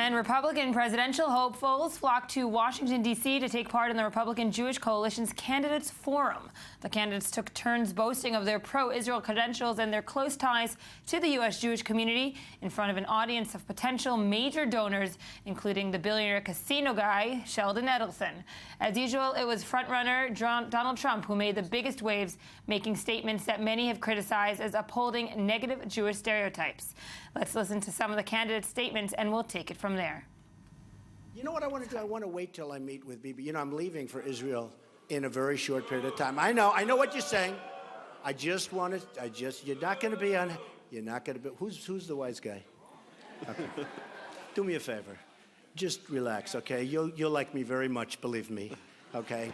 And Republican presidential hopefuls flocked to Washington, D.C. to take part in the Republican Jewish Coalition's Candidates Forum. The candidates took turns boasting of their pro-Israel credentials and their close ties to the U.S. Jewish community in front of an audience of potential major donors, including the billionaire casino guy, Sheldon Adelson. As usual, it was frontrunner Donald Trump who made the biggest waves, making statements that many have criticized as upholding negative Jewish stereotypes. Let's listen to some of the candidates' statements, and we'll take it from there. You know what I want to do? I want to wait till I meet with Bibi. You know, I'm leaving for Israel in a very short period of time. I know what you're saying. You're not going to be on, you're not going to be, who's the wise guy? Okay. Do me a favor. Just relax, okay? You'll like me very much, believe me, okay?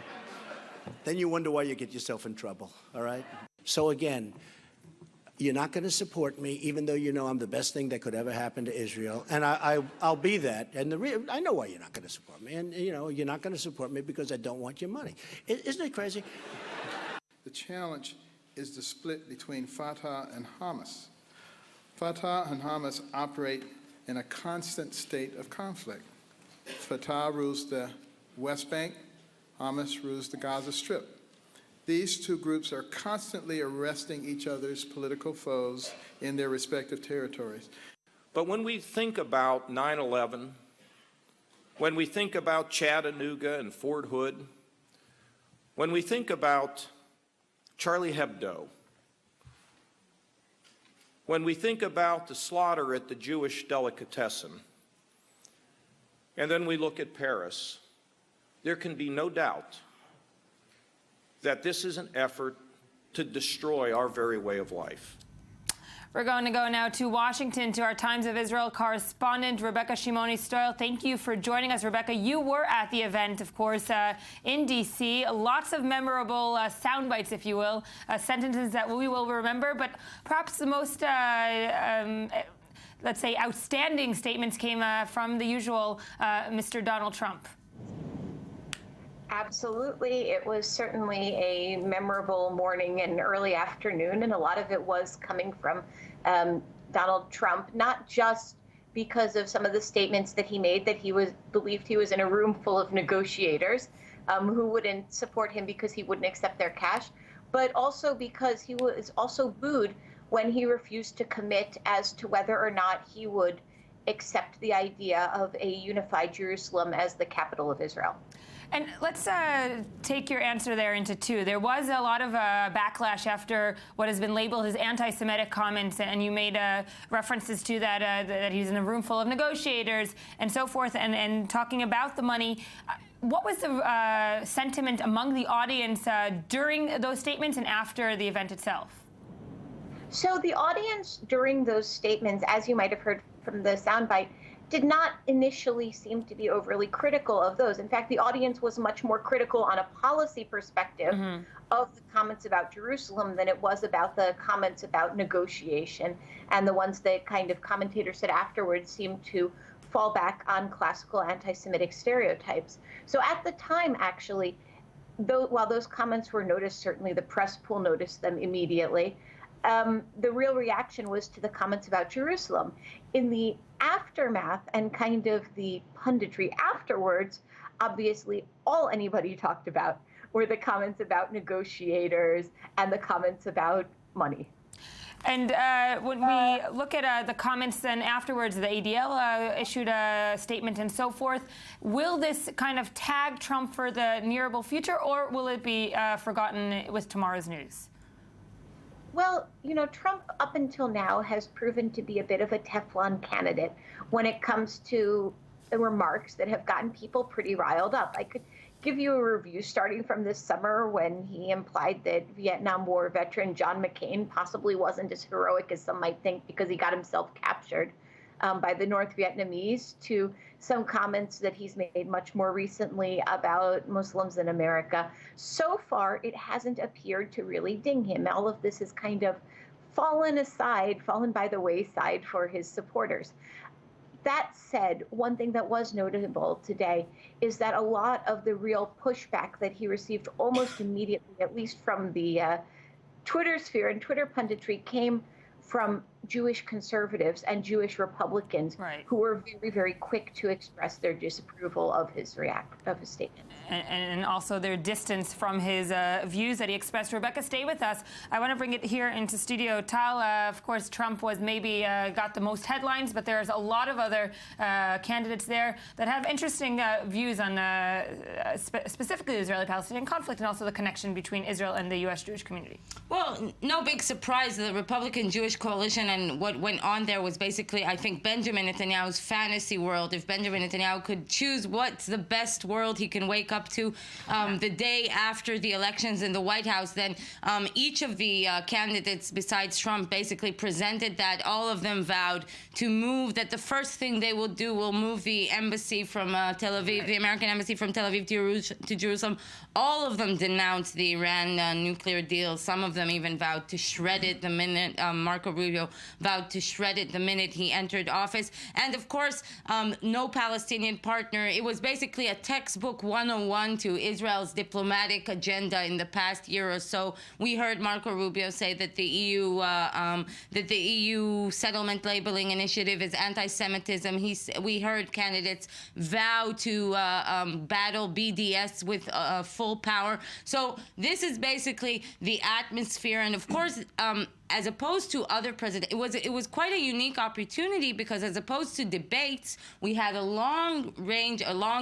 Then you wonder why you get yourself in trouble, all right? So again, you're not going to support me, even though you know I'm the best thing that could ever happen to Israel, and I'll be that. And I know why you're not going to support me, and you know you're not going to support me because I don't want your money. Isn't it crazy? The challenge is the split between Fatah and Hamas. Fatah and Hamas operate in a constant state of conflict. Fatah rules the West Bank, Hamas rules the Gaza Strip. These two groups are constantly arresting each other's political foes in their respective territories. But when we think about 9/11, when we think about Chattanooga and Fort Hood, when we think about Charlie Hebdo, when we think about the slaughter at the Jewish delicatessen, and then we look at Paris, there can be no doubt that this is an effort to destroy our very way of life. We're going to go now to Washington to our Times of Israel correspondent, Rebecca Shimoni-Stoyle. Thank you for joining us, Rebecca. You were at the event, of course, in D.C. Lots of memorable sound bites, if you will, sentences that we will remember, but perhaps the most let's say, outstanding statements came from the usual Mr. Donald Trump. Absolutely. It was certainly a memorable morning and early afternoon, and a lot of it was coming from Donald Trump, not just because of some of the statements that he made, that he believed he was in a room full of negotiators who wouldn't support him because he wouldn't accept their cash, but also because he was also booed when he refused to commit as to whether or not he would accept the idea of a unified Jerusalem as the capital of Israel. And let's take your answer there into two. There was a lot of backlash after what has been labeled as anti-Semitic comments, and you made references to that, that he's in a room full of negotiators and so forth, and talking about the money. What was the sentiment among the audience during those statements and after the event itself? So the audience during those statements, as you might have heard from the soundbite, did not initially seem to be overly critical of those. In fact, the audience was much more critical on a policy perspective of the comments about Jerusalem than it was about the comments about negotiation. And the ones that kind of commentators said afterwards seemed to fall back on classical anti-Semitic stereotypes. So at the time, actually, while those comments were noticed, certainly the press pool noticed them immediately. The real reaction was to the comments about Jerusalem. In the aftermath and kind of the punditry afterwards, obviously all anybody talked about were the comments about negotiators and the comments about money. And when we look at the comments then afterwards, the ADL issued a statement and so forth. Will this kind of tag Trump for the nearable future, or will it be forgotten with tomorrow's news? Well, you know, Trump up until now has proven to be a bit of a Teflon candidate when it comes to the remarks that have gotten people pretty riled up. I could give you a review starting from this summer when he implied that Vietnam War veteran John McCain possibly wasn't as heroic as some might think because he got himself captured by the North Vietnamese, to some comments that he's made much more recently about Muslims in America. So far, it hasn't appeared to really ding him. All of this has kind of fallen by the wayside for his supporters. That said, one thing that was notable today is that a lot of the real pushback that he received almost immediately, at least from the Twitter sphere and Twitter punditry, came from Jewish conservatives and Jewish Republicans who were very, very quick to express their disapproval of his statement. And also their distance from his views that he expressed. Rebecca, stay with us. I want to bring it here into studio. Tal, of course, Trump was maybe got the most headlines, but there's a lot of other candidates there that have interesting views on specifically the Israeli-Palestinian conflict and also the connection between Israel and the U.S. Jewish community. Well, no big surprise. The Republican Jewish coalition and what went on there was basically, I think, Benjamin Netanyahu's fantasy world. If Benjamin Netanyahu could choose what's the best world he can wake up to the day after the elections in the White House, then each of the candidates besides Trump basically presented that. All of them vowed to move, that the first thing they will do will move the embassy from Tel Aviv, the American embassy from Tel Aviv to Jerusalem. All of them denounced the Iran nuclear deal. Some of them even vowed to shred it the minute Marco Rubio vowed to shred it the minute he entered office. And of course, no Palestinian partner. It was basically a textbook 101 to Israel's diplomatic agenda in the past year or so. We heard Marco Rubio say that the EU settlement labeling initiative is anti-Semitism. We heard candidates vow to battle BDS with full power. So this is basically the atmosphere. And of course, as opposed to other presidents, it was quite a unique opportunity because as opposed to debates, we had a long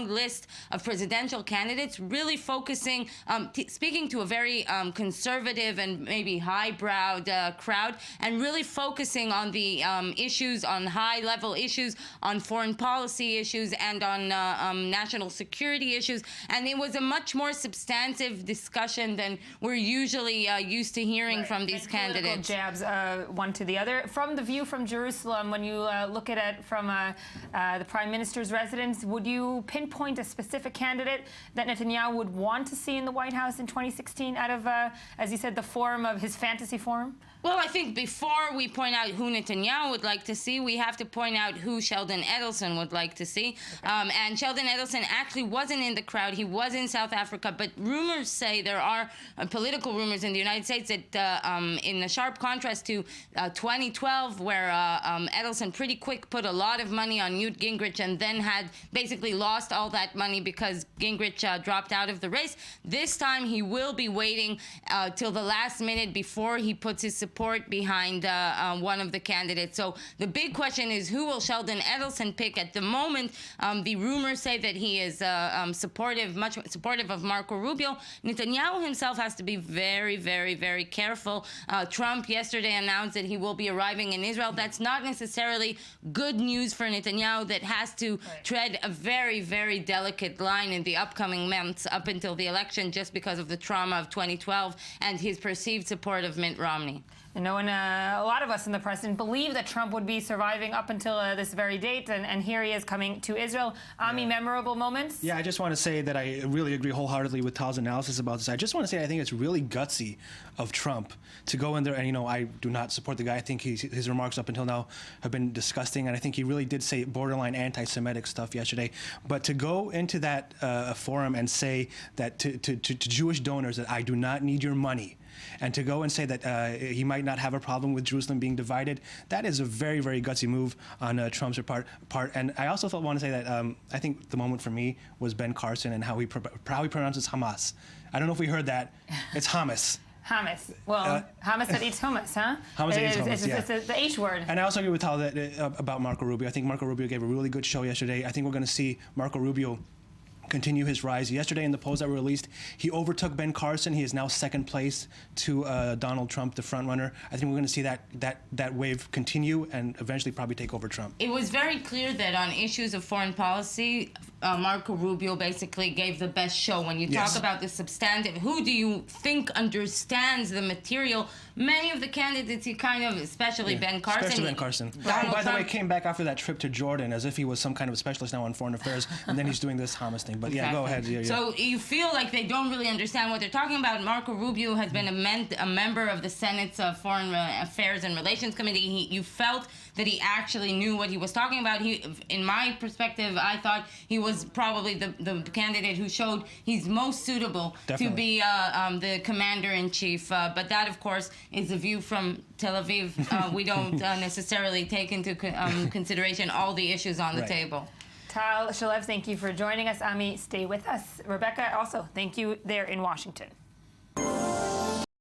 list of presidential candidates really focusing, speaking to a very conservative and maybe highbrowed crowd, and really focusing on the issues, on high-level issues, on foreign policy issues, and on national security issues. And it was a much more substantive discussion than we're usually used to hearing from these candidates. Jabs one to the other. From the view from Jerusalem, when you look at it from the Prime Minister's residence, would you pinpoint a specific candidate that Netanyahu would want to see in the White House in 2016 out of, as you said, the forum of his fantasy forum? Well, I think before we point out who Netanyahu would like to see, we have to point out who Sheldon Adelson would like to see. And Sheldon Adelson actually wasn't in the crowd. He was in South Africa. But rumors say, there are political rumors in the United States that in a sharp contrast to 2012, where Adelson pretty quick put a lot of money on Newt Gingrich and then had basically lost all that money because Gingrich dropped out of the race. This time he will be waiting till the last minute before he puts his support behind one of the candidates. So the big question is, who will Sheldon Adelson pick? At the moment, the rumors say that he is much supportive of Marco Rubio. Netanyahu himself has to be very, very, very careful. Trump yesterday announced that he will be arriving in Israel. That's not necessarily good news for Netanyahu, that has to tread a very, very delicate line in the upcoming months up until the election, just because of the trauma of 2012 and his perceived support of Mitt Romney. And no one, a lot of us in the press didn't believe that Trump would be surviving up until this very date, and here he is coming to Israel. Ami, memorable moments? Yeah, I just want to say that I really agree wholeheartedly with Tal's analysis about this. I just want to say I think it's really gutsy of Trump to go in there, and, I do not support the guy. I think his remarks up until now have been disgusting, and I think he really did say borderline anti-Semitic stuff yesterday. But to go into that forum and say that to Jewish donors that I do not need your money, and to go and say that he might not have a problem with Jerusalem being divided, that is a very, very gutsy move on Trump's part. And I also want to say that I think the moment for me was Ben Carson and how he pronounces Hamas. I don't know if we heard that. It's Hamas. Hummus. Well, hummus that eats hummus, huh? Hummus that eats hummus, It's the H word. And I also agree with Tal about Marco Rubio. I think Marco Rubio gave a really good show yesterday. I think we're going to see Marco Rubio continue his rise. Yesterday in the polls that were released, he overtook Ben Carson. He is now second place to Donald Trump, the front runner. I think we're going to see that wave continue and eventually probably take over Trump. It was very clear that on issues of foreign policy, Marco Rubio basically gave the best show. When you talk about the substantive, who do you think understands the material? Many of the candidates, he kind of, especially Ben Carson. Especially Ben Carson. By the way, came back after that trip to Jordan as if he was some kind of a specialist now on foreign affairs, and then he's doing this Hamas thing. But yeah, go ahead. Yeah. So you feel like they don't really understand what they're talking about. Marco Rubio has been a member of the Senate's Foreign Affairs and Relations Committee. You felt that he actually knew what he was talking about. In my perspective, I thought he was probably the candidate who showed he's most suitable to be the commander-in-chief. But that, of course, is the view from Tel Aviv. We don't necessarily take into consideration all the issues on the Right. table. Tal Shalev, thank you for joining us. Ami, stay with us. Rebecca, also, thank you there in Washington.